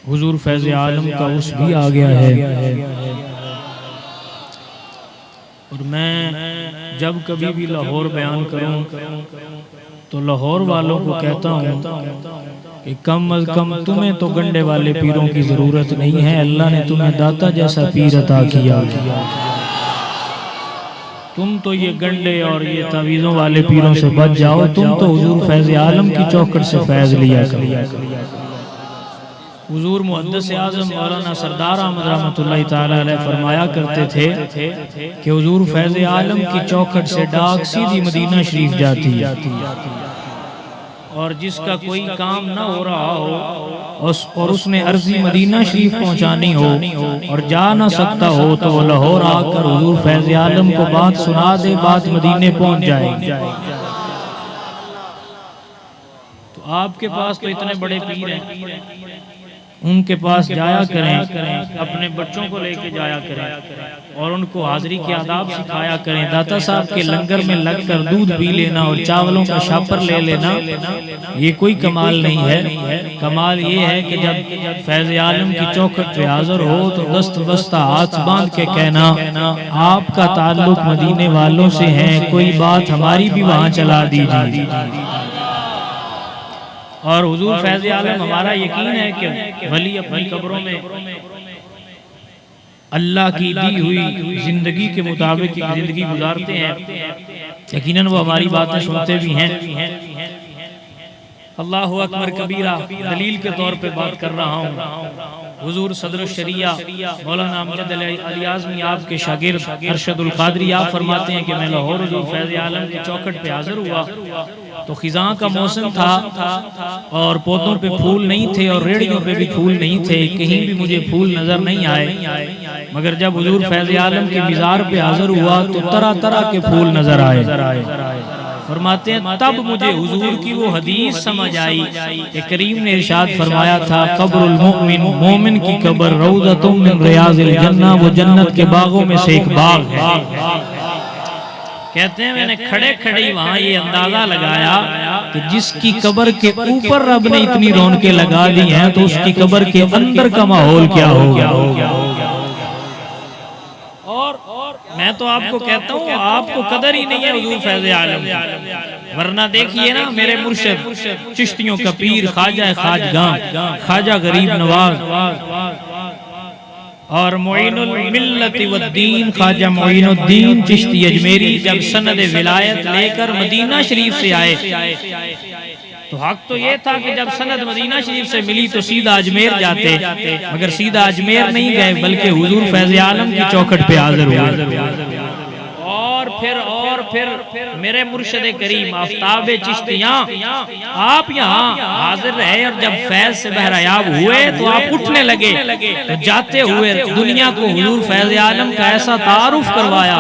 हुजूर फैज़ आलम का उर्स भी आ गया है। और मैं जब कभी भी लाहौर बयान करूं तो लाहौर वालों को कहता हूं कि कम अज कम तुम्हें तो गंडे वाले पीरों की ज़रूरत नहीं है, अल्लाह ने तुम्हें दाता जैसा पीर अता किया। तुम तो ये गंडे और ये तावीज़ों वाले पीरों से बच जाओ, तुम तो हुजूर फैज़ आलम की चौखट से फैज़ लिया करो। हुजूर मुहद्दिस आज़म मौलाना सरदार अहमद रहमतुल्लाहि तआला अलैह फरमाया करते थे कि हुजूर फैज़ आलम की चौखट से डाक सीधी मदीना शरीफ जाती है, और जिसका कोई काम ना हो रहा हो और उसने अर्जी मदीना शरीफ पहुंचानी हो और जा ना सकता हो तो वो लाहौर आकर हुजूर फैज़ आलम को बात सुना दे, बात मदीने पहुंच जाएगी। तो आपके पास तो इतने बड़े पीर हैं, उनके पास जाया करें, अपने बच्चों को लेके जाया करें और उनको हाजिरी के आदाब सिखाया करें। दाता साहब के लंगर में लगकर दूध पी लेना और चावलों का शापर ले लेना ये कोई कमाल नहीं है। कमाल ये है कि जब फैज़ आलम की चौखट पे हाजिर हो तो दस्त बस्ता हाथ बांध के कहना आपका ताल्लुक मदीने वालों से है, कोई बात हमारी भी वहाँ चला दीजिए। और हुजूर फैज़ आलम हमारा यकीन है कि वली अपनी कब्रों में अल्लाह की दी हुई जिंदगी के मुताबिक जिंदगी गुजारते हैं। यकीनन वो हमारी बातें सुनते भी हैं। अल्लाहु अकबर कबीरा दलील के तौर पे बात कर रहा हूँ। हुजूर सदर शरिया मौलाना अमजद अली आज़मी आपके शागिर्द अरशदुल क़ादरी आप फरमाते हैं कि मैं लाहौर हुजूर फैज़ आलम की चौखट पे हाजिर हुआ तो खिज़ां का मौसम था और पौधों पे फूल नहीं थे और रेड़ियों पे भी फूल नहीं थे, कहीं भी मुझे फूल नजर नहीं आए। मगर जब हुजूर फैज़ आलम के मिज़ार पे हाजिर हुआ तो तरह तरह के फूल नजर आए। फरमाते हैं तब मुझे हुजूर की वो हदीस समझ आई कि करीम ने इरशाद फरमाया था क़ब्रुल मुमिन, मोमिन की कब्र रौज़तुम मिन रियाज़िल जन्नह, वो जन्नत के बागों में से एक बाग है। कहते हैं मैंने खड़े खड़े वहाँ ये अंदाजा लगाया कि जिसकी कब्र के ऊपर रब ने इतनी रौनकें लगा दी हैं तो उसकी कब्र के अंदर का माहौल क्या होगा। और मैं तो आपको कहता हूँ आपको कदर ही नहीं है हुजूर फैज़ आलम, वरना देखिए ना मेरे मुर्शिद चिश्तियों का पीर ख्वाजा खाजगां ख्वाजा गरीब नवाज और मोइनुल मिल्लत वद्दीन ख्वाजा मोइनुद्दीन चिश्ती अजमेरी जब सनद विलायत लेकर मदीना शरीफ से आए तो हक तो ये था कि जब सनद मदीना शरीफ से मिली तो सीधा अजमेर जाते, मगर सीधा अजमेर नहीं गए बल्कि हुजूर फैज़ आलम की चौखट पे हाजिर हुए। और फिर मेरे मुर्शिद करीम आफ्ताब चिश्तियां आप यहाँ हाजिर रहे और जब फैज़ से बहरायाब हुए तो आप उठने लगे तो जाते हुए दुनिया को हुजूर फैज़ आलम का ऐसा तारुफ करवाया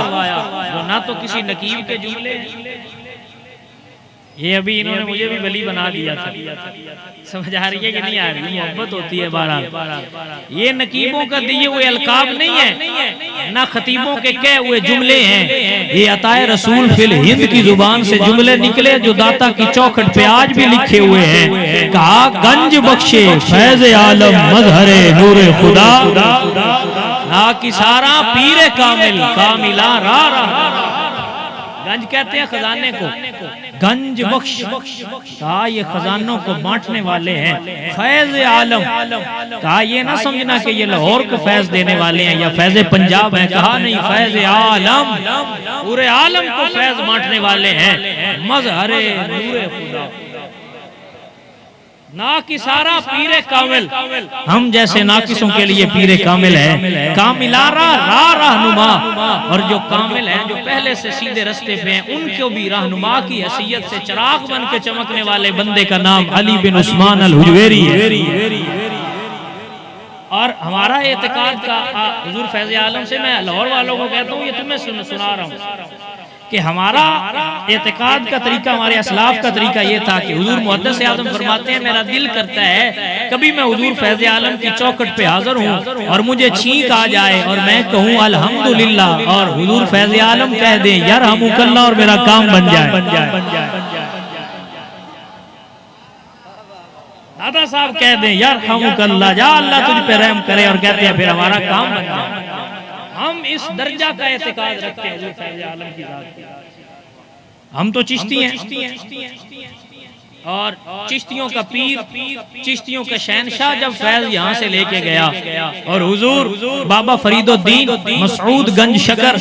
जो ना तो किसी नकीब के जुमले, ये अभी इन्होंने मुझे भी वली बना दिया था। समझ आ रही है कि नहीं आ रही? मोहब्बत होती है बहरहाल। ये नकीबों का दिए हुए अलकाब नहीं है, ना खतीबों के कहे हुए जुमले हैं, ये अताए रसूल फिल हिंद की जुबान से जुमले निकले जो दाता की चौखट पे आज भी लिखे हुए हैं। कहा गंज बख्शे फैज़ आलम मजहरे नूरे खुदा, ना कि सारा पीरे कामिल कामिला रा रहा। गंज कहते हैं खजाने को, गंज बख्श कहा ये खजानों को बांटने वाले हैं। फैज़ आलम कहा ये ना समझना कि ये लाहौर को फैज देने वाले हैं या फैज़ पंजाब है, कहा नहीं फैज़ आलम पूरे आलम को फैज बांटने वाले हैं। मज़हरे नूरे खुदा, ना कि सारा पीरे कामिल, हम जैसे नाकिसों के लिए पीरे कामिल है। कामिलारा रा रहनुमा, और जो कामिल हैं जो पहले से सीधे रास्ते पे हैं उनको भी रहनुमा की हैसियत से चराग बन के चमकने वाले बंदे का नाम अली बिन उस्मान अल हुजवेरी है। और हमारा एतकाद का हुजूर फैज़ आलम से मैं लाहौर वालों को कहता हूँ, ये तुम्हें सुना रहा हूँ कि हमारा एतकाद का तरीका, हमारे असलाफ का तरीका ये था कि हुजूर मुहद्दिस आज़म फरमाते हैं मेरा दिल करता है कभी मैं हुजूर फैज़ आलम की चौखट पे हाजिर हूँ और मुझे छींक आ जाए और मैं कहूँ अल्हम्दुलिल्लाह और हुजूर फैज़ आलम कह दे यरहमुकल्लाह और मेरा काम बन जाए। दादा साहब कह दें यार रहमुकल्लाह, जा अल्लाह तुझ पे रहम करे, और कहते हैं फिर हमारा काम बन जाए। हम इस दर्जा का एतकाद रखते हैं हुजूर फैज़ आलम की जात की। हम तो चिश्ती हैं और चिश्तियों का पीर, चिश्तियों का शहनशाह जब फैज यहाँ से लेके गया, और हुजूर बाबा फरीदुद्दीन मसऊद गंज शकर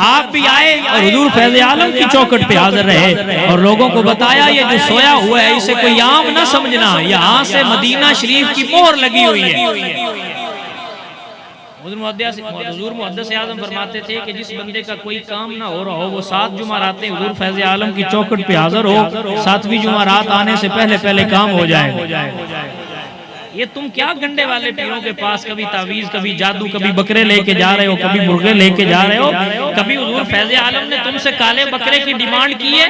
आप भी आए और हुजूर फैज आलम की चौखट पे हाजिर रहे और लोगों को बताया ये जो सोया हुआ है इसे कोई आम ना समझना, यहाँ से मदीना शरीफ की मोहर लगी हुई है। हुजूर मुहद्दिस आज़म फरमाते थे कि जिस बंदे का कोई काम ना हो रहा हो वो 7 जुमारातें हुजूर फैज़ आलम की चौखट पे हाजिर हो, 7वीं जुमारात आने से पहले पहले काम हो जाए। ये तुम क्या गंडे वाले पीरों के पास कभी तावीज, कभी जादू, कभी बकरे लेके जा रहे हो, कभी मुर्गे लेके जा रहे हो। कभी हुजूर फैज़ आलम ने तुमसे काले बकरे की डिमांड की है?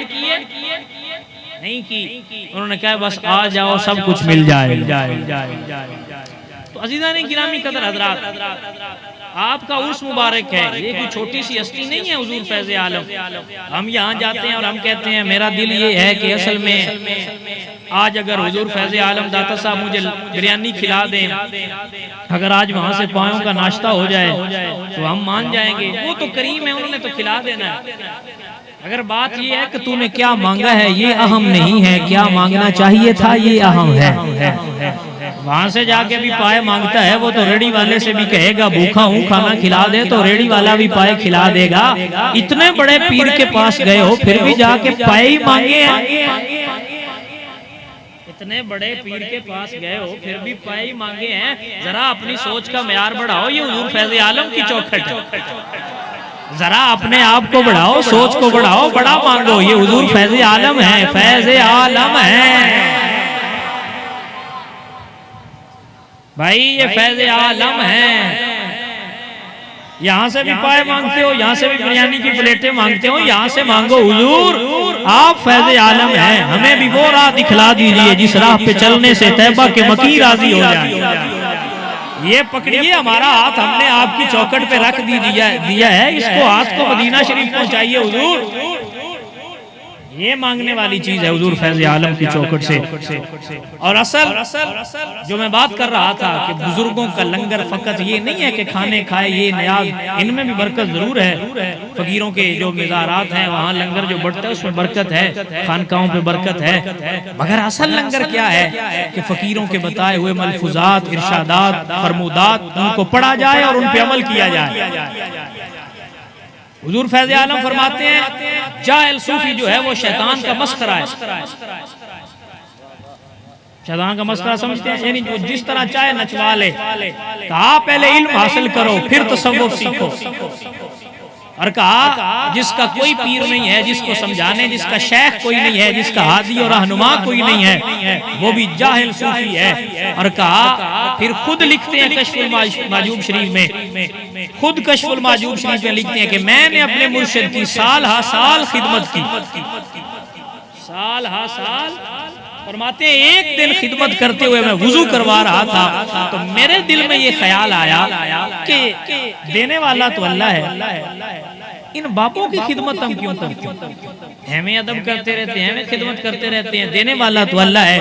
नहीं की। उन्होंने कहा बस आ जाओ सब कुछ मिल जाए। तो अज़ीज़ान गिरामी कदर हज़रात, आपका उर्स मुबारक है, ये कोई छोटी सी हस्ती नहीं है हुजूर फैज़ आलम। हम यहाँ जाते हैं और हम कहते हैं मेरा दिल ये है कि असल में आज अगर हुजूर फैज़ आलम दाता साहब मुझे बिरयानी खिला दें, अगर आज वहाँ से पायों का नाश्ता हो जाए तो हम मान जाएंगे। वो तो करीम है, उन्होंने तो खिला देना है। अगर बात ये है कि तूने क्या मांगा है ये अहम नहीं है, क्या मांगना चाहिए था ये अहम है। वहां से जाके भी पाए मांगता है वो तो रेडी वाले से भी कहेगा भूखा हूँ खाना खिला दे, तो रेडी वाला भी पाए खिला देगा। इतने बड़े पीर के पास गए हो फिर भी जाके पाए ही मांगे हैं। इतने बड़े पीर के पास गए हो फिर भी पाए ही मांगे हैं। जरा अपनी सोच का म्यार बढ़ाओ, ये हुजूर फैज़ आलम की चौखट है। जरा अपने आप को बढ़ाओ, सोच को बढ़ाओ, बड़ा मांगो। ये हुजूर फैज़ आलम है, फैज़ आलम है भाई, ये फैज़ आलम है। यहाँ से भी पाए मांगते हो, यहाँ से भी बिरयानी की प्लेटें मांगते हो, यहाँ से मांगो हुजूर आप फैज़ आलम हैं, हमें भी वो राह दिखला दीजिए जिस राह पे चलने से तैबा के मकी राजी हो जाए। ये पकड़िए हमारा हाथ, हमने आपकी चौखट पे रख दिया है, इसको हाथ को मदीना शरीफ पहुंचाइए हुजूर। ये मांगने वाली चीज है हुजूर फैज़ आलम की चौखट से। और असल जो मैं बात कर रहा था कि बुजुर्गों का लंगर फकत ये नहीं है कि खाने खाए, ये नियाज, इनमें भी बरकत जरूर है। फकीरों के जो मज़ारात हैं वहाँ लंगर जो बढ़ता है उसमें बरकत है, खानकाहों पे बरकत है। मगर असल लंगर क्या है कि फकीरों के बताए हुए मलफूजात, इरशादात, फरमूदात उनको पढ़ा जाए और उन पे अमल किया जाए। हुजूर फैज़ आलम फरमाते हैं जाहिल सूफी जो है वो शैतान का मस्खरा है। शैतान का मस्खरा समझते हैं, यानी जो जिस तरह चाहे नचवा ले। कहा पहले इल्म हासिल करो फिर तसव्वुफ सीखो। और कहा जिसका कोई पीर नहीं है, जिसको समझाने जिसका शेख कोई नहीं है, जिसका हादी और रहनुमा कोई नहीं है, वो भी जाहिल सूफी है। और कहा फिर खुद लिखते हैं कश्फुल माजूब शरीफ में, खुद कश्फुल माजूब शरीफ में लिखते हैं कि मैंने अपने मुर्शिद की साल हा साल खिदमत की, साल हा साल। फरमाते हैं एक दिन खिदमत करते हुए मैं वुजू करवा रहा था तो मेरे दिल में ये ख्याल आया कि देने वाला तो अल्लाह है, इन बापों की खिदमत हम क्यों करते हैं? हमें अदब करते रहते हैं, हमें खिदमत करते रहते हैं, देने वाला तो अल्लाह है।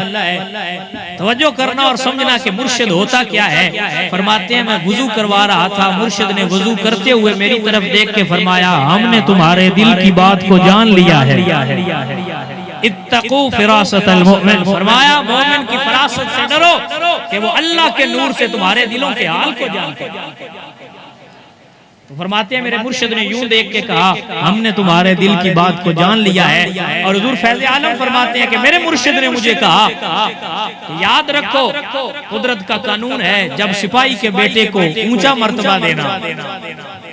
तवज्जो करना और समझना कि मुर्शिद होता क्या है। फरमाते हैं मैं वुजू करवा रहा था, मुर्शिद ने वुजू करते हुए मेरी तरफ देख के फरमाया हमने तुम्हारे दिल की बात को जान लिया है। इत्तकू फिरासतल मोमिन, फरमाया मोमिन की फरासत से डरो कि वो अल्लाह के नूर से तुम्हारे दिलों के हाल को जानते हैं। तो फरमाते हैं मेरे मुर्शिद ने यूं देख के कहा हमने तुम्हारे दिल की बात को जान लिया है। और हुजूर फैज़ आलम फरमाते हैं कि मेरे मुर्शिद ने मुझे कहा याद रखो कुदरत का कानून है जब सिपाही के बेटे को ऊंचा मर्तबा देना,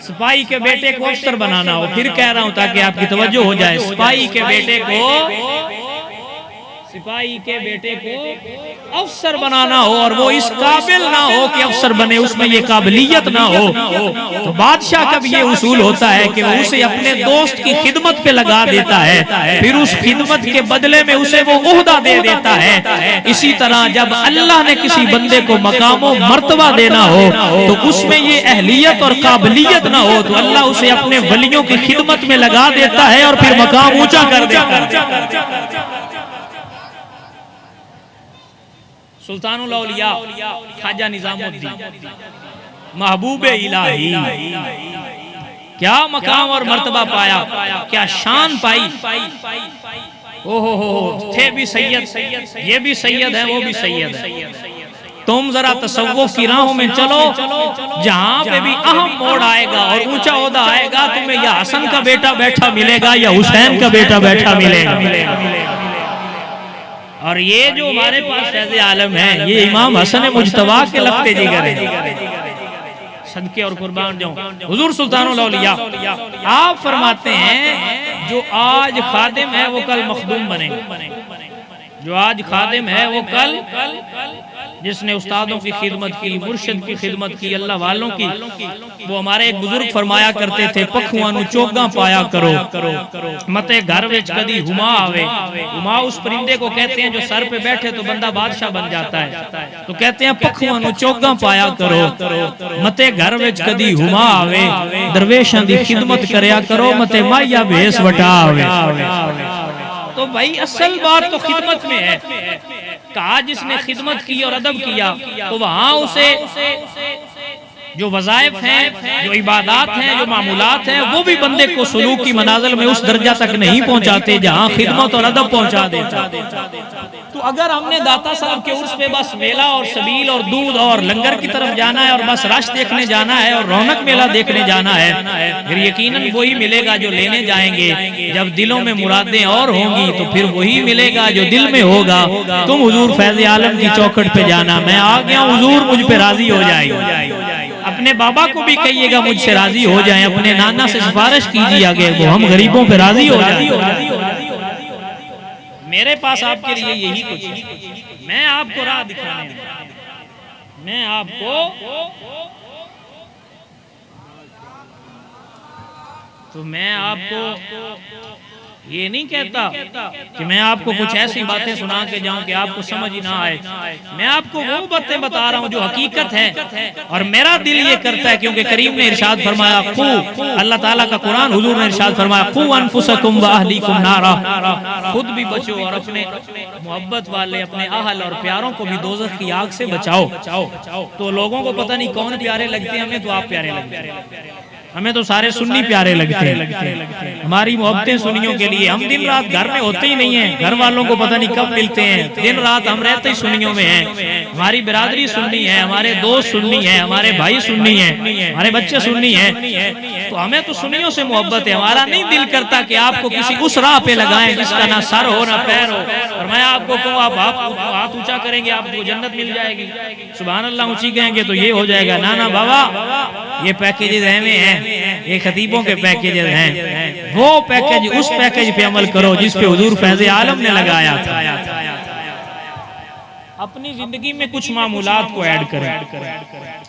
सिपाही के बेटे को अफसर बनाना हो। फिर कह रहा हूं ताकि आपकी तवज्जो हो जाए, सिपाही के बेटे को अफसर बनाना हो और वो इस काबिल ना हो कि अफसर बने, उसमें ये काबिलियत ना हो, तो बादशाह का भी ये उसूल होता है कि वो उसे अपने दोस्त की खिदमत पे लगा देता है, फिर उस खिदमत के बदले में उसे वो ओहदा दे देता है। इसी तरह जब अल्लाह ने किसी बंदे को मकामो मर्तबा देना हो तो उसमें ये अहलियत और काबिलियत ना हो तो अल्लाह उसे अपने वलियों की खिदमत में लगा देता है और फिर मकाम ऊंचा कर देता है। सुल्तानुल औलिया ख्वाजा निजामुद्दीन महबूब इलाही, क्या मकाम और मर्तबा पाया, क्या शान पाई। ओहो थे भी सैयद, ये भी सैयद है, वो भी सैयद है। तुम जरा तसव्वुफ की राहों में चलो, जहां पे भी अहम मोड़ आएगा और ऊंचा ओहदा आएगा, तुम्हें या हसन का बेटा बैठा मिलेगा या हुसैन का बेटा बैठा मिलेगा। और ये जो हमारे पास फैज़ आलम है, ये इमाम हसन मुज्तबा के लफ्ते जिगर है, सदके और कुर्बान जाऊं। हुजूर सुल्तानुल औलिया आप फरमाते हैं जो आज खादिम है वो कल मखदूम बनेगा, जो आज खादिम है वो कल, जिसने उस्तादों की खिदमत की, मुर्शिद की खिदमत की, अल्लाह वालों की, वो हमारे एक बुजुर्ग फरमाया करते थे, पखुआ नु चोगा पाया करो, मते घर विच कदी हुमा आवे। हुमा उस परिंदे को कहते हैं जो सर पे बैठे तो बंदा बादशाह बन जाता है, तो कहते हैं पखुआ नु चोगा पाया करो, मते घर विच कदी हुमा आवे, दरवेशां दी खिदमत करया करो, मते माया भेस वटा आवे। तो भाई असल बात तो खिदमत में है। कहा जिसने खिदमत की और अदब किया तो वहां उसे जो वज़ाइफ हैं, जो इबादात हैं, जो मामूलात हैं, वो भी बंदे को सुलूक की मनाजिल में उस दर्जा तक नहीं पहुंचाते जहां खिदमत और अदब पहुंचा देते। तो अगर हमने दाता साहब के उर्स पे बस मेला और सबील और दूध और लंगर की तरफ जाना है और बस रश देखने जाना है और रौनक मेला देखने जाना है, फिर यकीनन वही मिलेगा जो लेने जाएंगे। जब दिलों में मुरादें और होंगी तो फिर वही मिलेगा जो दिल में होगा। तुम हुजूर फैज़ आलम की चौखट पे जाना, मैं आ गया हुजूर मुझ पे राजी हो जाए। अपने बाबा को भी कहिएगा मुझसे राजी हो जाएं, अपने नाना से सिफारिश कीजिए आगे वो हम गरीबों पे राजी हो जाए। मेरे पास आपके लिए यही कुछ है। मैं आपको राह दिखाने, मैं आपको तो मैं आपको ये नहीं कहता कि मैं आपको कुछ ऐसी बातें सुना के जाऊं कि आपको समझ ही ना आए। मैं आपको वो बातें बता रहा हूं जो हकीकत है और मेरा दिल ये करता है, क्योंकि करीम ने इरशाद फरमाया, खू अल्लाह ताला का कुरान, हुजूर ने इरशाद फरमाया, खू अनफुसकुम व अहलीकुम नारा, खुद भी बचो और अपने मोहब्बत वाले अपने अहल और प्यारों को भी दोज़ख की आग से बचाओ। तो लोगों को पता नहीं कौन प्यारे लगते हैं, हमें तो आप प्यारे लगते हैं। हमें तो सारे सुन्नी प्यारे लगते हैं। हमारी मोहब्बतें सुन्नियों के लिए, हम दिन रात घर में होते ही नहीं है, घर वालों को पता नहीं कब मिलते हैं, दिन रात हम रहते ही सुन्नियों में हैं। हमारी बिरादरी सुन्नी है, हमारे दोस्त सुन्नी है, हमारे भाई सुन्नी है, हमारे बच्चे सुन्नी है। तो हमें तो सुन्नियों से मोहब्बत है। हमारा नहीं दिल करता कि आपको किसी उस राह पे लगाएं जिसका ना सर हो ना पैर हो, और मैं आपको कहूँ आप हाथ ऊंचा करेंगे आपको जन्नत मिल जाएगी, सुभान अल्लाह ऊंची कहेंगे तो ये हो जाएगा। ना ना बाबा, ये पैकेजेस हैं, ये खतीबों के पैकेजेस हैं। वो पैकेज, उस पैकेज पे अमल करो जिस पे हुजूर फैज़ आलम ने लगाया था। अपनी जिंदगी में कुछ मामूलात को ऐड करें।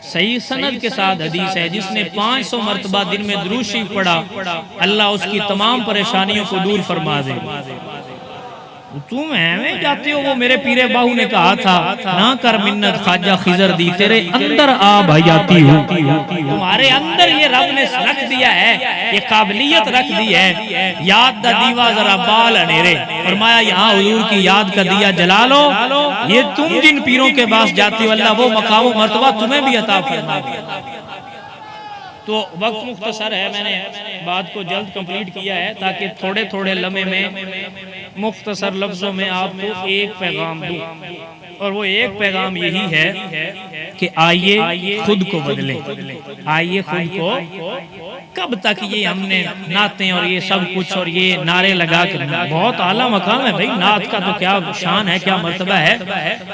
सही सनद के साथ हदीस है, जिसने 500 मरतबा दिन में दुरूद शरीफ पढ़ा, अल्लाह उसकी तमाम परेशानियों को दूर फरमा दे। तुम हमें जाते हो, वो मेरे पीरे बाहू ने कहा था, ना कर मिन्नत ख्वाजा खिजर दी, तेरे अंदर आ भयाती हूँ। तुम्हारे अंदर ये रब ने रख दिया है, ये काबिलियत रख दी है। याद दा दीवा जरा बाल अनेरे, फरमाया यहाँ हुजूर की याद का दिया जला लो। ये तुम जिन पीरों के पास जाती हो, अल्लाह वो मकाम मर्तबा तुम्हें भी अता फरमा दे। तो वक्त मुख्तसर है, मैंने बात को जल्द कंप्लीट किया है ताकि थोड़े थोड़े लम्हे में मुख्तसर लफ्जों में आपको एक पैगाम दूं, और वो एक पैगाम यही है कि आइए खुद को बदले, आइए खुद को। कब तक ये हमने नातें और ये सब कुछ और ये नारे लगा के, बहुत आला मकाम है भाई, नात का तो क्या शान है, क्या मर्तबा है।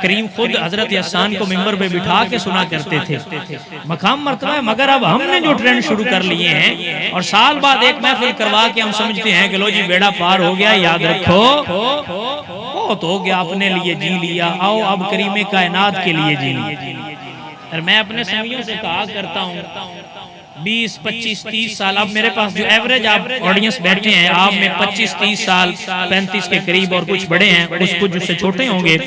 करीम खुद हजरत यसान को मिंबर पे बिठा के सुना करते थे, मकाम मर्तबा है। मगर अब हमने जो ट्रेंड शुरू कर लिए हैं और साल बाद एक महफिल करवा के हम समझते हैं कि लो जी बेड़ा पार हो गया, याद रखो बहुत हो गया, अपने लिए जी लिया, आओ अब करीम कायनात के लिए जी लिया। और मैं अपने समियों से कहा करता हूँ 20, 25, 30 साल, अब मेरे पास जो एवरेज आप ऑडियंस बैठे हैं, आप में 25, 30 साल, 35 के करीब और कुछ बड़े हैं, कुछ उससे छोटे होंगे।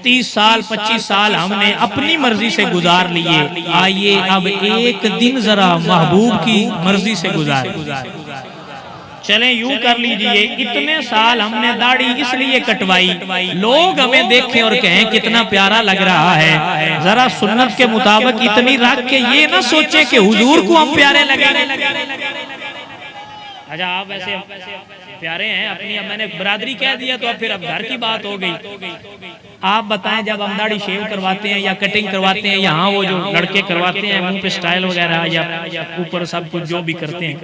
30 साल, 25 साल हमने अपनी मर्जी से गुजार लिए। आइए अब एक दिन जरा महबूब की मर्जी से गुजार। चलें यूं कर लीजिए, इतने साल हमने दाढ़ी इसलिए कटवाई लोग हमें देखें और कहें कितना प्यारा लग रहा है, जरा सुन्नत के मुताबिक इतनी रख के ये ना सोचे कि हुजूर को हम प्यारे लगे। अच्छा आप ऐसे प्यारे हैं अपनी, अब मैंने बरादरी कह दिया तो अब फिर अब घर की बात हो गई। आप बताएं जब हम दाढ़ी शेव करवाते हैं या कटिंग करवाते हैं, यहाँ वो जो लड़के करवाते हैं मुंह पे स्टाइल वगैरह या ऊपर सब कुछ जो भी करते हैं,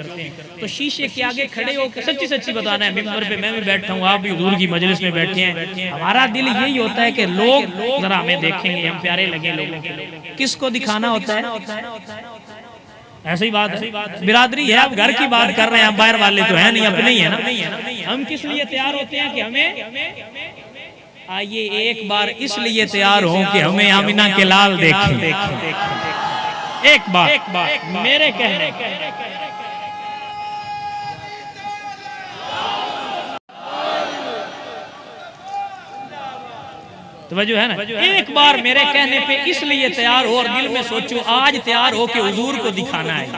तो शीशे के आगे खड़े होकर सच्ची सच्ची बताना है, मिंबर पे मैं भी बैठा हूँ, आप भी हुजूर की मजलिस में बैठे हैं, हमारा दिल यही होता है कि लोग जरा हमें देखेंगे, हम प्यारे लगे लोगों के। किसको दिखाना होता है? ऐसी ही बात है, बिरादरी है, आप घर की बात कर रहे हैं, आप बाहर वाले तो है नहीं, अपने ही है ना। हम किस लिए तैयार होते हैं कि हमें आइए एक बार इसलिए तैयार हो कि हमें आमिना के लाल देखें। एक बार मेरे कहने तो वजह है ना, एक बार मेरे कहने पे इसलिए तैयार हो और दिल में सोचो आज तैयार हो कि हुजूर को दिखाना है,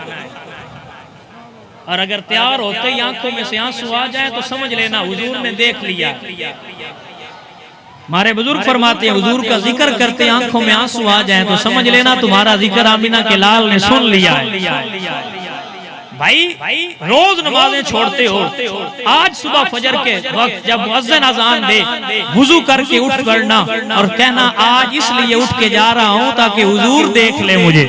और अगर तैयार होते ही आंखों में से आंसू आ जाए तो समझ लेना हुजूर ने देख लिया। हमारे बुजुर्ग फरमाते हैं हुजूर का जिक्र करते आंखों में आंसू आ जाए तो समझ लेना तुम्हारा जिक्र आमिना के लाल ने सुन लिया है। भाई रोज नमाजें छोड़ते हो, आज सुबह फजर के वक्त जब मुअज्जिन अजान दे वुजू करके उठ पड़ना और कहना आज इसलिए उठ के जा रहा हूँ ताकि हुजूर देख ले मुझे।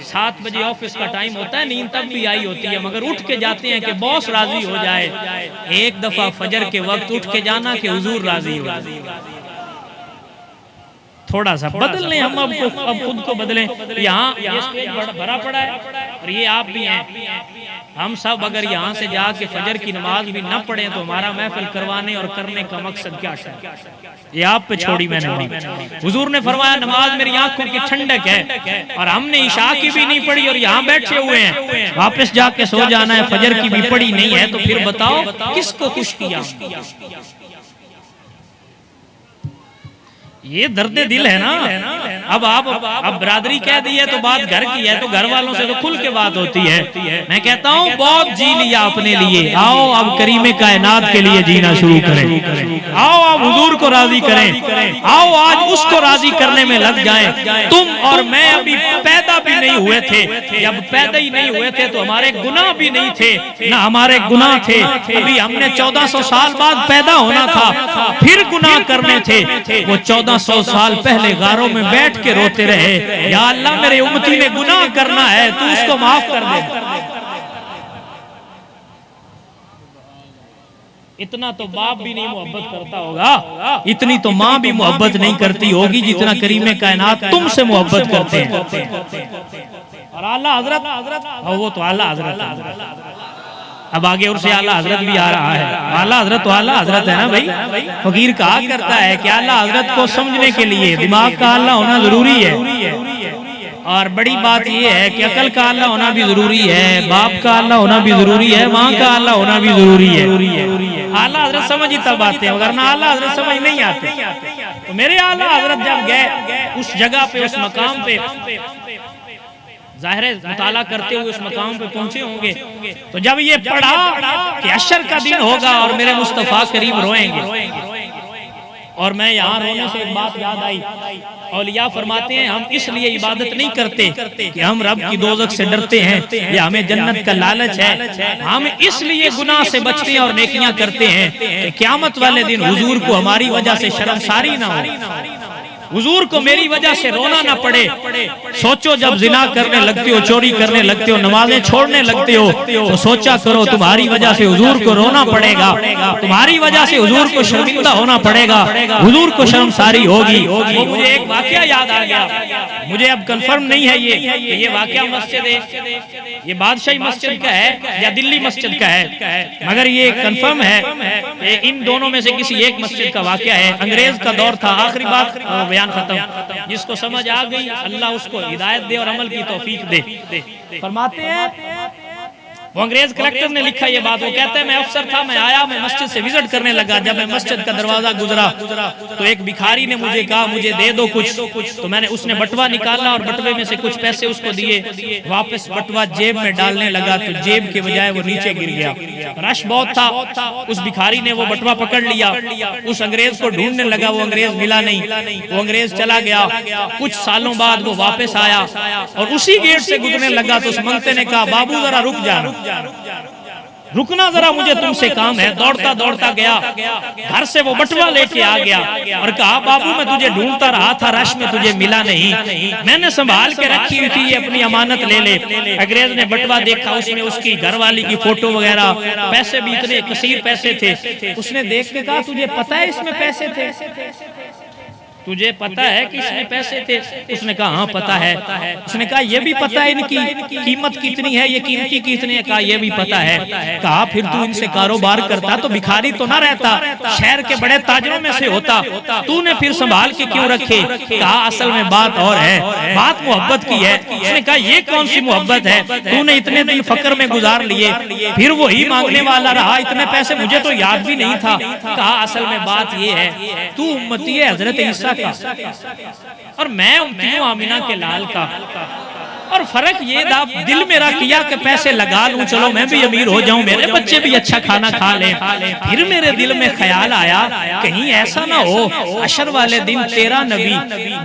7 बजे ऑफिस का टाइम होता है, नींद तब भी आई होती है, मगर उठ के जाते हैं कि बॉस राजी हो जाए। एक दफा फजर के वक्त उठ के जाना कि हुजूर राजी हो जाए। थोड़ा सा बदल लें हम, अब खुद को बदलें। यहाँ ये स्टेज भरा पड़ा है और ये आप भी हैं, हम सब अगर यहाँ से जाके फजर की नमाज भी न पढ़ें तो हमारा महफिल करवाने और करने का मकसद क्या है? ये आप पे छोड़ी मैंने बात। हुजूर ने फरमाया नमाज मेरी आंखों की ठंडक है, और हमने इशा की भी नहीं पढ़ी और यहाँ बैठे हुए हैं, वापस जाके सो जाना है, फजर की भी पढ़ी नहीं है, तो फिर बताओ किसको खुश किया? ये दर्द दिल है ना। अब बरादरी कह दी है तो बात घर की है, तो घर वालों से तो खुल के बात होती है। मैं कहता हूँ बहुत जी लिया अपने लिए, आओ अब करीमे कायनात के लिए जीना शुरू करें, आओ अब हुजूर को राजी करें, आओ आज उसको राजी करने में लग जाएं। तुम और मैं अभी पैदा भी नहीं हुए थे, जब पैदा ही नहीं हुए थे तो हमारे गुनाह भी नहीं थे, ना हमारे गुनाह थे, अभी हमने 1400 साल बाद पैदा होना था, फिर गुनाह करने थे। वो 1400 साल पहले गारों में बैठ के रोते रहे, या अल्लाह मेरे उम्मती ने गुनाह करना है तू उसको माफ कर दे। इतना तो बाप भी नहीं मोहब्बत करता होगा, इतनी तो माँ भी मोहब्बत नहीं करती होगी जितना करीमे कायनात तुमसे मोहब्बत करते हैं। और आला हजरत, वो तो आला हजरत, अब आगे और से आला हजरत भी आ रहा है। आला हजरत तो आला हजरत है ना भाई। फकीर कहा करता है कि आला हजरत को समझने के लिए दिमाग का आला होना जरूरी है, और बड़ी बात यह है कि अकल का आला होना भी जरूरी है, बाप का आला होना भी जरूरी है, माँ का आला होना भी जरूरी है। आला हजरत समझ ही तब आते हैं, अगर ना आला हजरत समझ नहीं आते। तो मेरे आला हजरत जब गए उस जगह पे, उस मकाम पे, जाहिर मुताला करते हुए उस मकाम पे पहुंचे होंगे, तो जब ये पढ़ा कि अशर का दिन होगा और मेरे मुस्तफा करीम रोएंगे, और मैं यहाँ रोने से एक बात याद आई, औलिया फरमाते हैं हम इसलिए इबादत नहीं करते कि हम रब की दोज़ख से डरते हैं या हमें जन्नत का लालच है, हम इसलिए गुनाह से बचते हैं और नेकियां करते हैं कि क़यामत वाले दिन हुजूर को हमारी वजह से शर्मसारी ना हो, हुजूर को मेरी वजह से रोना ना पड़े। सोचो जब जिना करने लगते हो, चोरी करने लगते हो, नमाजें छोड़ने लगते हो, तो सोचा करो तुम्हारी वजह से हुजूर को रोना पड़ेगा, तुम्हारी वजह से हुजूर को शर्मिंदा होना पड़ेगा, हुजूर को शर्मसारी होगी। वो मुझे एक वाकया याद आ गया, मुझे अब कंफर्म नहीं है ये वाकया मस्जिद है, ये बादशाही मस्जिद का है या दिल्ली मस्जिद का है, मगर ये कंफर्म है इन दोनों में से किसी एक मस्जिद का वाकया है। अंग्रेज का दौर था, आखिरी बात बयान खत्म। जिसको समझ आ गई अल्लाह उसको हिदायत दे और अमल की तौफीक दे। फरमाते हैं वो अंग्रेज कलेक्टर ने लिखा ये बात। वो कहते हैं मैं अफसर था, मैं आया, मैं मस्जिद से विजिट करने लगा। जब मैं मस्जिद का दरवाजा गुजरा तो एक भिखारी ने मुझे कहा मुझे दे दो कुछ। तो मैंने उसने बटवा निकाला और बटवे में से कुछ पैसे उसको दिए। वापस बटवा जेब में डालने लगा तो जेब के बजाय वो नीचे गिर गया। रश बहुत था। उस भिखारी ने वो बटवा पकड़ लिया, उस अंग्रेज को ढूंढने लगा। वो अंग्रेज मिला नहीं, वो अंग्रेज चला गया। कुछ सालों बाद वो वापस आया और उसी गेट से गुजरने लगा तो उस मंगते ने कहा बाबू जरा रुक जा, रुकना जरा, मुझे तुमसे काम है। दौड़ता दौड़ता गया, घर से वो बटवा लेके आ गया और कहा बाबू मैं तुझे ढूंढता रहा था, रश में तुझे मिला नहीं, मैंने संभाल के रखी हुई थी, ये अपनी अमानत ले ले। अंग्रेज ने बटवा देखा, उसमें उसकी घरवाली की फोटो वगैरह, पैसे भी इतने कसीर पैसे थे। उसने देख के कहा तुझे पता है इसमें पैसे थे, तुझे पता है कि इसमें पैसे थे? उसने कहा हाँ पता है। उसने कहा ये भी पता है इनकी कीमत कितनी है, ये कीमती कितनी है? कहा ये भी पता है। कहा फिर तू इनसे कारोबार करता तो भिखारी तो ना रहता, शहर के बड़े ताजरों में से होता, तूने फिर संभाल के क्यों रखे? कहा असल में बात और है, बात मोहब्बत की है। उसने कहा ये कौन सी मोहब्बत है, तूने इतने दिन फक्र में गुजार लिए, फिर वही मांगने वाला रहा, इतने पैसे मुझे तो याद भी नहीं था। कहा असल में बात ये है, तू उम्मती है हजरत ईसा और मैं उम्मती हूं आमिना के लाल का। और फर्क ये था दिल मेरा किया कि पैसे लगा लूं, चलो मैं भी अमीर हो जाऊं, मेरे बच्चे भी अच्छा खाना खा लें। फिर मेरे दिल में ख्याल आया कहीं ऐसा ना हो अशर वाले दिन तेरा नबी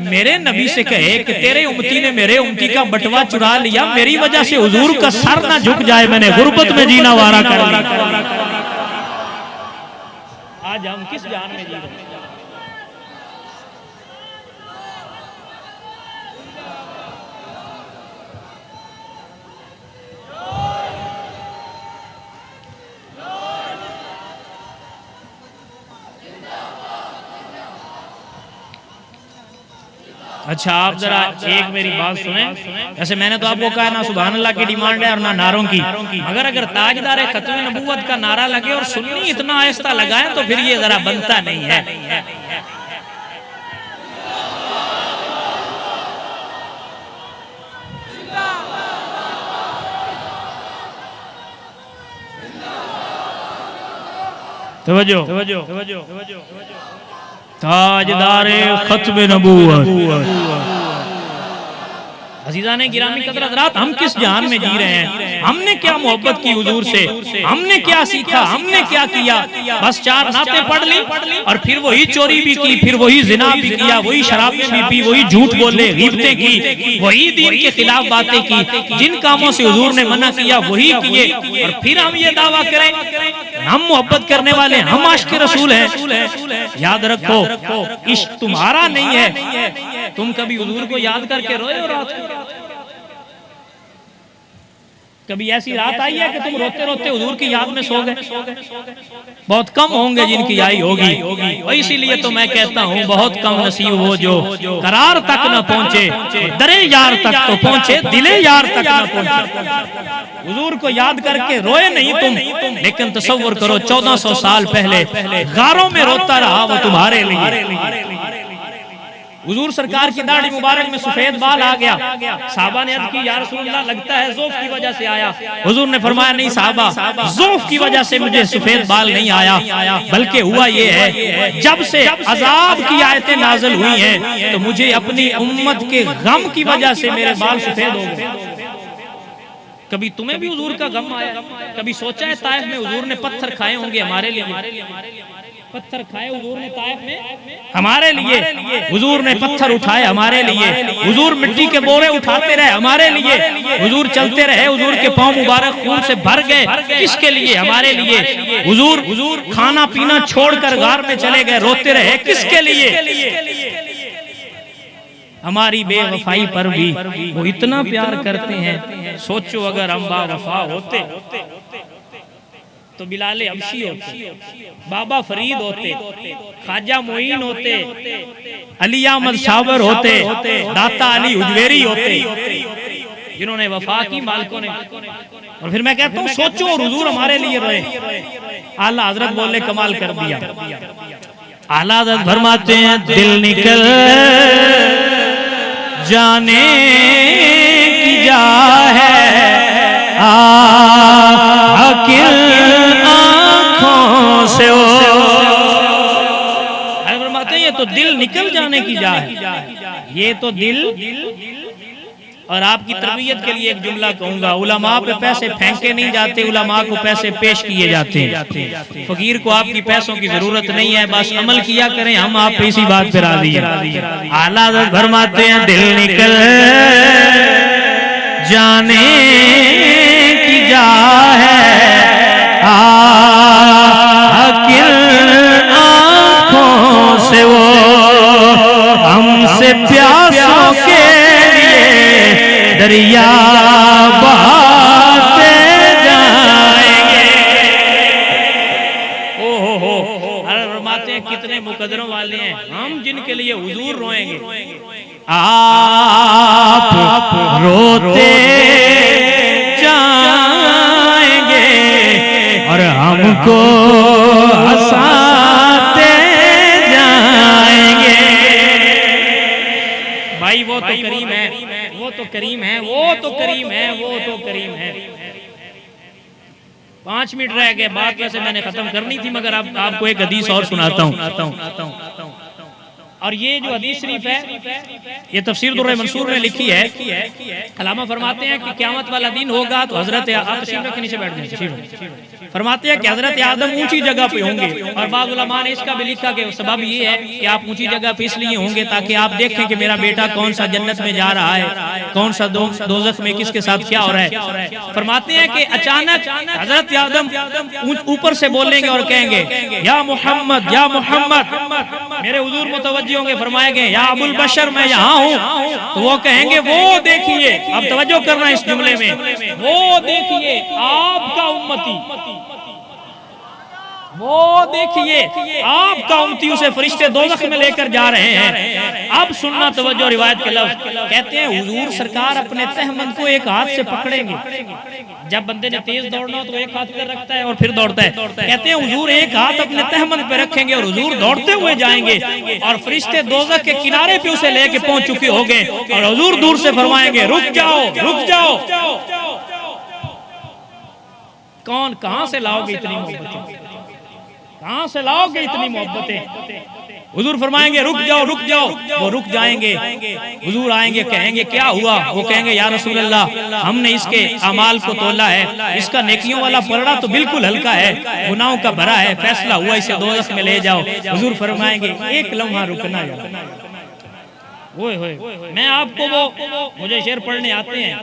मेरे नबी से कहे कि तेरे उम्मती ने मेरे उम्मती का बटवा चुरा लिया, मेरी वजह से हुजूर का सर ना झुक जाए, मैंने गुर्बत में जीना वारा कर लिया। आज हम किस जान में जी रहे हैं? अच्छा आप जरा एक मेरी बात सुने। जैसे मैंने तो आपको कहा ना सुभान अल्लाह की डिमांड है और ना नारों की, मगर अगर ताजदार खत्म नबूवत का नारा लगे और सुन्नी इतना आहिस्ता लगाए तो फिर ये जरा बनता नहीं है। तवज्जो तवज्जो तवज्जो तवज्जो। ताजदारे खत्म नबूवत अज़ीज़ान गिरामी कदर हज़रात, हम किस जान में जी रहे हैं? हमने क्या मोहब्बत की हुजूर से, हमने क्या सीखा, हमने क्या किया? बस चार नातें पढ़ ली और फिर वही चोरी भी की, फिर वही जिना भी किया, वही शराबें भी पी, वही झूठ बोले, ग़ीबतें की, वही दीन के खिलाफ बातें की, जिन कामों से हुजूर ने मना किया वही किए। और फिर हम ये दावा करें हम मोहब्बत करने वाले, हम आशिक़ रसूल हैं। याद रखो इश्क तुम्हारा नहीं है। तुम कभी हुजूर को याद करके रोए हो रात को? कभी ऐसी रात आई है कि तुम रोते रोते हुजूर की याद में सो गए? बहुत कम होंगे जिनकी आई होगी। और इसीलिए तो मैं कहता हूँ बहुत कम नसीब हो जो करार तक न पहुँचे, दरे यार तक तो पहुँचे, दिले यार तक न पहुँचे। हुजूर को याद करके रोए नहीं तुम, लेकिन तसव्वुर करो 1400 साल पहले गारों में रोता रहा वो तुम्हारे लिए। हुजूर सरकार की दाढ़ी मुबारक में सफेद बाल आ गया। साहबा ने अर्ज़ की या रसूलल्लाह लगता है ज़ौफ़ की वजह से आया। हुजूर ने फरमाया नहीं साहबा, ज़ौफ़ की वजह से मुझे सफेद बाल नहीं आया, बल्कि हुआ ये है जब से अज़ाब की आयतें नाज़िल हुई हैं तो मुझे अपनी उम्मत के गम की वजह से मेरे बाल सफेद हो गए। कभी तुम्हें भी हुजूर का गम आया? कभी सोचा है ताइफ में हुजूर ने पत्थर खाए होंगे हमारे लिए? पत्थर खाए हुजूर ने ताइफ में हमारे लिए, हुजूर ने पत्थर उठाए हमारे लिए, हुजूर मिट्टी के बोरे उठाते रहे हमारे लिए, हुजूर चलते रहे, हुजूर के पांव मुबारक खून से भर गए, किसके लिए? हमारे लिए। हुजूर खाना पीना छोड़कर गार में चले गए, रोते रहे, किसके लिए? हमारी बेवफाई पर भी वो इतना प्यार करते हैं। सोचो अगर हम बावफा होते तो बिलाले अबशी होते, बाबा फरीद होते, ख्वाजा मोइन होते, अली अहमद साबर होते, दाता अली उजवेरी होते, जिन्होंने वफा की मालिकों ने। और फिर मैं कहता हूँ सोचो और हुजूर हमारे लिए रोए। आला हजरत बोले कमाल कर दिया। आला हजरत फरमाते हैं दिल निकल जाने की जा है किल आँखों से वो फरमाते हैं ये तो दिल निकल जाने की जा है, ये तो दिल। और आपकी तरबियत के लिए एक जुमला कहूंगा, उलमा पे पैसे फेंके नहीं जाते, उलमा को पैसे पेश किए जाते हैं। फकीर को आपकी पैसों की जरूरत नहीं है, बस अमल किया करें, हम आप पे इसी बात पे राजी हैं। आला हज़रत फरमाते हैं दिल निकल जाने की जा है, किल आँखों से वो हमसे प्यासों के दरिया बहाते जाएंगे। ओ हो फरमाते हैं कितने मुकद्दरों वाले हैं हम जिनके लिए हुजूर रोएंगे। आप रोते जाएंगे और हमको हंसाते जाएंगे। भाई वो तो करीम है, वो तो करीम है, वो तो करीम है, वो तो करीम है। 5 मिनट रह गए, बात वैसे मैंने खत्म करनी थी, मगर अब आपको एक हदीस और सुनाता हूँ। और ये जो हदीस शरीफ है ये तफसीर दुर्र मंसूर में लिखी है। अल्लामा फरमाते हैं कि क़यामत वाला दिन होगा तो हजरत के नीचे बैठ जाए। फरमाते हैं कि हजरत आदम ऊंची जगह पे होंगे, और बाज़ उलमा ने इसका भी लिखा कि सबब ये है कि आप ऊंची जगह पे इसलिए होंगे ताकि आप देखें कि मेरा बेटा कौन सा जन्नत में जा रहा है, कौन सा दोज़ख में किसके साथ क्या हो रहा है। फरमाते हैं कि अचानक हजरत आदम ऊपर से बोलेंगे और कहेंगे या मोहम्मद, या मोहम्मद। मेरे हुजूर मुतवज्जो होंगे, फरमाएंगे या अबुल बशर मैं यहाँ हूँ। तो वो कहेंगे वो देखिए, अब तवज्जो करना इस जुमले में, वो देखिए आपका उम्मती, वो देखिए आपका उम्मती, उसे फरिश्ते दोज़ख में लेकर जा रहे हैं। अब सुनना तवज्जो रिवायत के लफ्ज़, कहते हैं हुजूर सरकार अपने तहमंद को एक हाथ से पकड़ेंगे। जब बंदे ने तेज दौड़ना हो तो एक हाथ पे रखता है और फिर दौड़ता है। कहते हैं हुजूर एक हाथ अपने तहमंद पे रखेंगे और हुजूर दौड़ते हुए जाएंगे, और फरिश्ते दोज़ख के किनारे पे उसे लेके पहुंच चुके होंगे, और हुजूर दूर से फरमाएंगे रुक जाओ, रुक जाओ। कौन कहां से लाओगे इतनी मोहब्बतें, कहां से लाओगे इतनी मोहब्बतें। हुजूर फरमाएंगे रुक जाओ, रुक जाओ। वो रुक जाएंगे, हुजूर आएंगे, कहेंगे क्या हुआ। वो कहेंगे या रसूल अल्लाह हमने इसके अमाल को तोला है, इसका नेकियों वाला पलड़ा तो बिल्कुल हल्का है, गुनाहों का भरा है, फैसला हुआ इसे दोज़ख में ले जाओ। हुजूर फरमाएंगे एक लम्हा रुकना। ओए होए, मैं आपको वो मुझे शेर पढ़ने आते हैं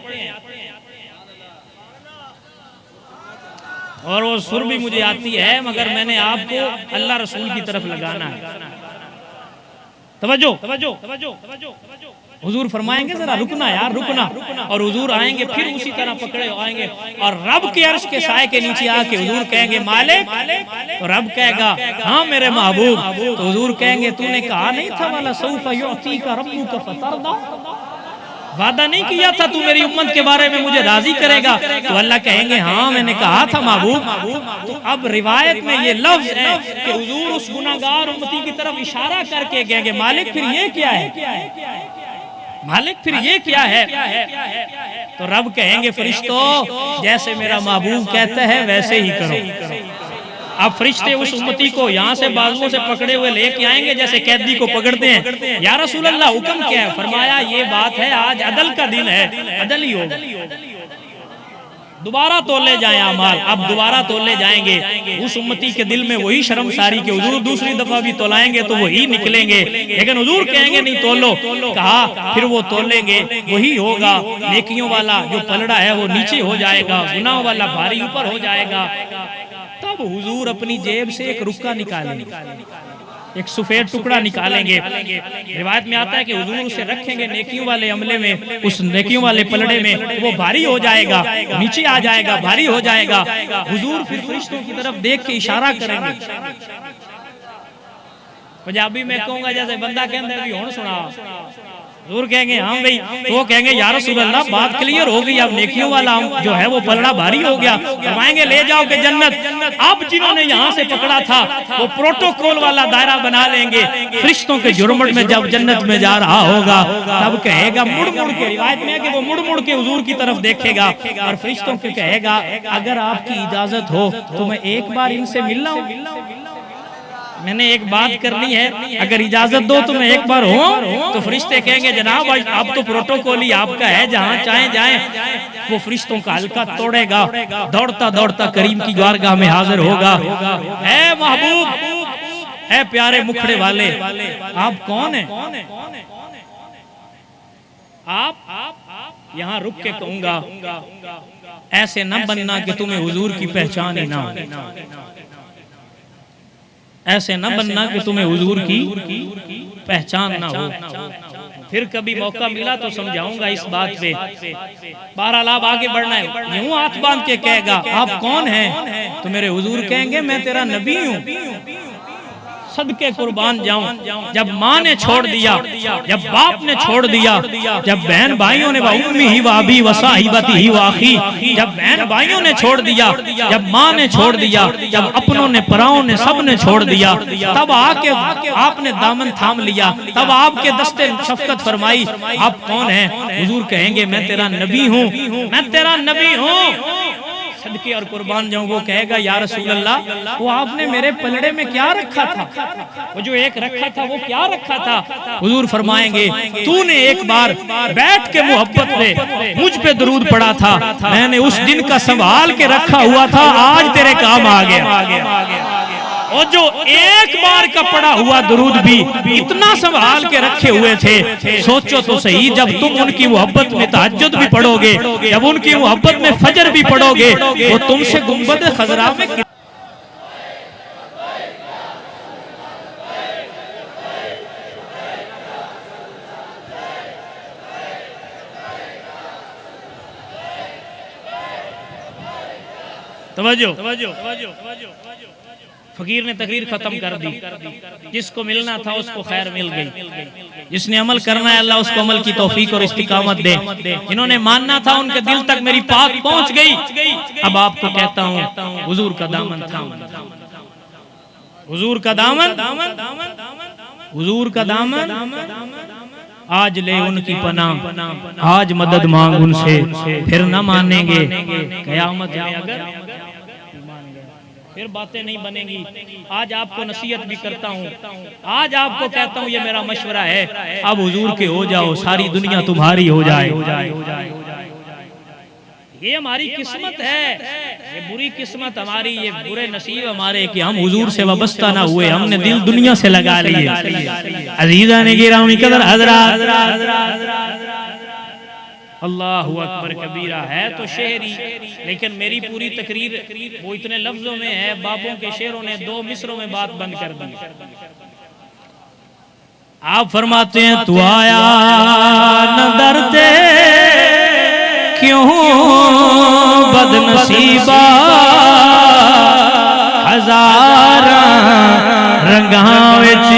और वो सुर भी मुझे आती है, मगर मैंने आपको अल्लाह रसूल की तरफ लगाना है। तवज्जो, तवज्जो, तवज्जो, तवज्जो। हुजूर फरमाएंगे जरा रुकना यार, रुकना। और हुजूर आएंगे फिर उसी तरह पकड़े आएंगे, और रब के अर्श के साए के नीचे आके हुजूर कहेंगे मालिक। तो रब कहेगा हाँ मेरे महबूब। तो हुजूर कहेंगे तूने कहा नहीं था वाला सौफा युअतीका रब्बुका फतरदा, वादा नहीं किया था तू मेरी उम्मत के बारे में मुझे राजी करेगा। तो अल्लाह कहेंगे हाँ मैंने कहा था महबूब। तो अब रिवायत में ये लफ्ज है कि हुजूर उस गुनाहगार उम्मती की तरफ इशारा करके कहेंगे मालिक फिर ये क्या है, मालिक फिर ये क्या है। तो रब कहेंगे फरिश्तों जैसे मेरा महबूब कहता है वैसे ही करो। अब फरिश्ते उस उम्मती को यहाँ से बाजुओं से पकड़े हुए लेके आएंगे जैसे कैदी को पकड़ते हैं। या रसूल अल्लाह हुक्म क्या है। फरमाया ये बात है आज अदल का दिन है, अदल ही होगा, दोबारा तोले जाए अमाल। अब दोबारा तोले जाएंगे, उस उम्मती के दिल में वही शर्मसारी के हुजूर दूसरी दफा भी तोलाएंगे तो वही निकलेंगे, लेकिन हुजूर कहेंगे नहीं तोलो। कहा फिर वो तोलेंगे, वही होगा। नेकियों वाला जो पलड़ा है वो नीचे हो जाएगा, गुनाहों वाला भारी ऊपर हो जाएगा। तब हुजूर अपनी जेब से एक रुक्का निकालेंगे, एक सफेद टुकड़ा निकालेंगे। रिवायत में आता है कि हुजूर उसे रखेंगे नेकियों वाले अमले में, उस नेकियों वाले पलड़े में। वो भारी हो जाएगा, नीचे आ जाएगा, भारी हो जाएगा। हुजूर फिर फरिश्तों की तरफ देख के इशारा करेंगे। पंजाबी में कहूंगा जैसे बंदा कहता है भी हुण सुना, हुजूर कहेंगे हाँ भाई, तो वो कहेंगे या रसूल अल्लाह बात क्लियर हो गई, अब नेकियों वाला जो है वो पलड़ा भारी हो गया, फरमाएंगे ले जाओ के जन्नत। अब जिन्होंने यहाँ से पकड़ा था वो प्रोटोकॉल वाला दायरा बना लेंगे, फरिश्तों के जुर्मट में जब जन्नत में जा रहा होगा तब कहेगा मुड़ मुड़ के, रिवायत में है कि वो मुड़ मुड़ के हुजूर की तरफ देखेगा और फरिश्तों को कहेगा अगर आपकी इजाजत हो तो मैं एक बार इनसे मिल लूं, मैंने एक बात करनी है, अगर इजाजत दो तो मैं एक बार हूँ। तो फरिश्ते कहेंगे जनाब अब तो प्रोटोकॉल ही आपका है, जहाँ चाहे जाएं। वो फरिश्तों का हल्का तोड़ेगा, दौड़ता दौड़ता करीम की बारगाह में हाजिर होगा। है महबूब, है प्यारे मुखड़े वाले, आप कौन है? आप यहाँ रुक के कहूंगा ऐसे न बनना कि तुम्हें हुजूर की पहचान ही ना हो, ऐसे न बनना कि तुम्हें हुजूर की पहचान ना हो। फिर कभी मौका मिला तो समझाऊंगा इस बात पे। बहरहाल आप आगे बढ़ना है। यूं हाथ बांध के कहेगा आप कौन हैं? तो मेरे हुजूर कहेंगे मैं तेरा नबी हूँ, सदके कुर्बान जाऊं। जब माँ ने छोड़ दिया, जब बाप ने छोड़ दिया, जब बहन भाइयों ने उम्मी ही वाबी वसाहिबती ही वाखी, जब बहन भाइयों ने छोड़ दिया, जब माँ ने छोड़ दिया, जब अपनों ने पराओं ने सब ने छोड़ दिया, तब आके आपने दामन थाम लिया, तब आपके दस्ते शफकत फरमाई। आप कौन हैं? हुजूर कहेंगे मैं तेरा नबी हूँ, मैं तेरा नबी हूँ, सदके और कुर्बान जाऊं। वो कहेगा या रसूल अल्लाह वो आपने मेरे पलड़े में क्या रखा था? वो जो एक रखा था वो क्या रखा था? हुजूर फरमाएंगे तूने एक बार बैठ के मोहब्बत में मुझ पे दरूद पढ़ा था, मैंने उस दिन का संभाल के रखा हुआ था, आज तेरे काम आ गया। और जो एक बार का पड़ा हुआ दरूद भी इतना संभाल के रखे हुए थे, सोचो तो सही, जब तुम उनकी मोहब्बत में तहज्जुद भी पढ़ोगे, जब उनकी मोहब्बत में फजर भी पढ़ोगे, वो तुमसे गुंबद खजरा में तवज्जो। फकीर ने तकरीर खत्म कर दी। जिसको मिलना था उसको खैर मिल गई, जिसने अमल करना है अल्लाह उसको अमल की तौफीक और इस्तिकामत दे। जिन्होंने मानना था उनके दिल तक मेरी बात पहुंच गई। अब आपको कहता हूँ हुजूर का दामन थाम, हुजूर का दामन, हुजूर का दामन आज ले उनकी पनाह, आज मदद मांग उनसे, फिर न मानेंगे कयामत में अगर फिर बातें नहीं बनेंगी। आज आपको नसीहत भी करता हूँ, आज आपको कहता हूँ ये मेरा मशवरा है, अब हुजूर के हो जाओ, सारी दुनिया तुम्हारी हो जाए। ये हमारी किस्मत है, ये बुरी किस्मत हमारी, ये बुरे नसीब हमारे कि हम हुजूर से वाबस्ता ना हुए, हमने दिल दुनिया से लगा लिए। अजीजा ने गिरामी कदर हजरात, अल्लाहु अकबर कबीरा है तो शेरी, लेकिन मेरी पूरी तकरीर वो इतने लफ्जों में है, बाबों के शेरों ने 2 मिसरों में बात बंद कर दी। आप फरमाते हैं तू आया न डरते क्यों बदनसीबा, हजारा रंगां विच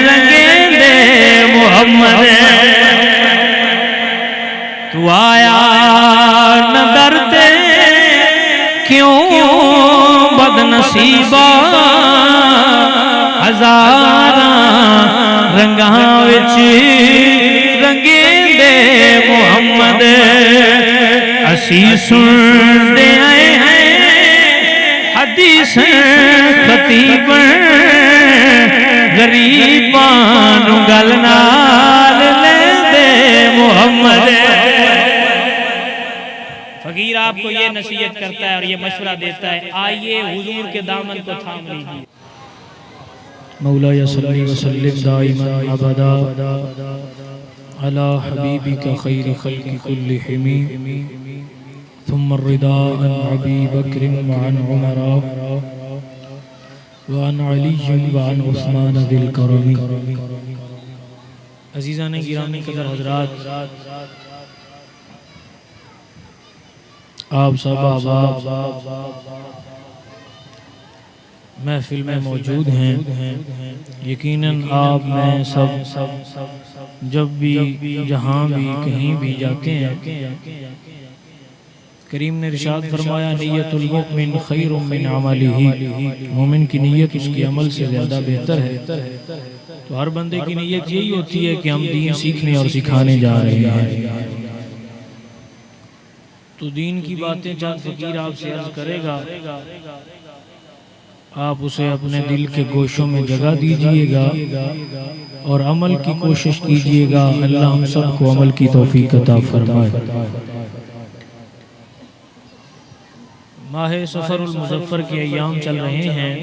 रंगेंदे मुहम्मद, तू आया न डरते क्यों बदनसीबा, हजारा रंगां विच रंगेंदे मुहम्मद, असी सुनते आए हैं हदीस खतीब, गरीबां नूं गल नाल लेंदे मुहम्मद। फकीर आपको ये नसीहत करता है और ये मशवरा देता है, आइए हुजूर के दामन को थाम लीजिए। मौला सल्ली व सल्लिम दाइमन अबदा अला हबीबिका खैर खल्क़ि कुल्लिहिम, थुम्मा रिदा अन अबी बकर व अन उमर व अन अली व अन उस्मान दिल करमी। अजीज़ान गिरामी कदर हज़रात, आप सब महफिल में मौजूद हैं। यकीनन आप मैं सब जब भी जहाँ भी कहीं भी जाते हैं, करीम ने इरशाद फरमाया नियतुल मुमिन खैरुम मिन अमलिही, मोमिन की नीयत उसके अमल से ज़्यादा बेहतर है। तो हर बंदे की नीयत यही होती है कि हम दीन सीखने और सिखाने जा रहे हैं। तो दीन की बातें चंद फकीर आपसे अर्ज करेगा, आप उसे अपने दिल के गोशों में जगह दीजिएगा और अमल की कोशिश कीजिएगा। अल्लाह हम सब को अमल की तौफीक अता फरमाए। माह सफ़रुल मुज़फ़्फ़र के अय्याम चल रहे हैं।